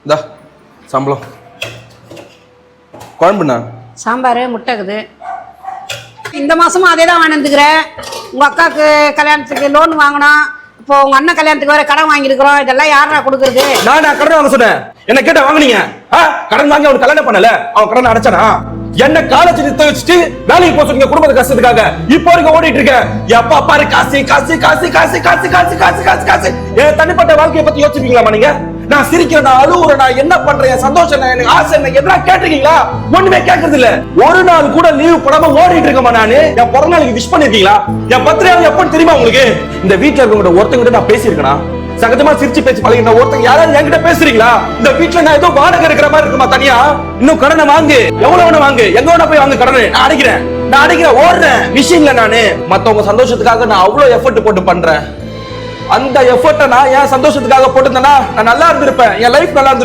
இந்தா சம்பளம். குழம்புண்ணா? சாம்பார் முட்டை இருக்குது. இந்த மாசமும் அதே தான் வாங்கிட்டுக்கிறேன். உங்க அக்காவுக்கு கல்யாணத்துக்கு லோன் வாங்கினோம், இப்போ உங்க அண்ணன் கல்யாணத்துக்கு வேற கடன் வாங்கியிருக்கிறோம். இதெல்லாம் யாரா கொடுக்குறது? நான் கடன் வாங்க சொன்னேன், என்ன கேட்ட வாங்குனீங்க? கடன் வாங்கி அவனுக்கு கல்யாணம் பண்ணல, அவன் கடன் அடைச்சானா? என்ன காலேஜ் நிறுத்த வச்சுட்டு வேலைக்கு போக சொன்னீங்க குடும்பத்தை கஷ்டத்துக்காக. இப்போ வரைக்கும் ஓடிட்டு இருக்கேன். எப்பா பாரு காசு காசு காசு காசு காசு காசு காசு காசு காசு. என் தனிப்பட்ட வாழ்க்கையை பத்தி யோசிப்பீங்களாமா நீங்க? நான் சிரிக்கிறேன், நான் அழுவுறேன், நான் என்ன பண்றேன், சந்தோஷம், எனக்கு ஆசை என்ன, எல்லாம் கேட்டிருக்கீங்களா? ஒண்ணுமே கேட்கறது இல்ல. ஒரு நாள் கூட லீவ் போடாம ஓடிட்டு இருக்கமா நானு. என் பிறந்த நாளுக்கு விஷ் பண்ணிருக்கீங்களா? என் பர்த்டே எப்பன்னு தெரியுமா உங்களுக்கு? இந்த வீட்டுல இருக்கவங்க ஒருத்தவங்க நான் பேசியிருக்கேனா? சகஜமா சிரிச்சு பேச்சு பழகின ஒருத்தங்க யாராவது என்கிட்ட பேசுறீங்களா? இந்த வீட்டுல நான் ஏதோ வாடகை இருக்கிற மாதிரி இருக்குமா தனியா? இன்னும் கடனை வாங்கு, எவ்வளவு வேணா வாங்கு, எங்க வேணா போய் வாங்க கடனை. நான் அடிக்கிறேன் ஓடுறேன் மிஷின்ல. நானு மத்தவங்க சந்தோஷத்துக்காக நான் அவ்வளவு எஃபர்ட் போட்டு பண்றேன். அந்த எஃபர்ட்டை நான் என் சந்தோஷத்துக்காக போட்டுருந்தேன்னா நான் நல்லா இருந்திருப்பேன், என் லைஃப் நல்லா இருந்திருக்கும்.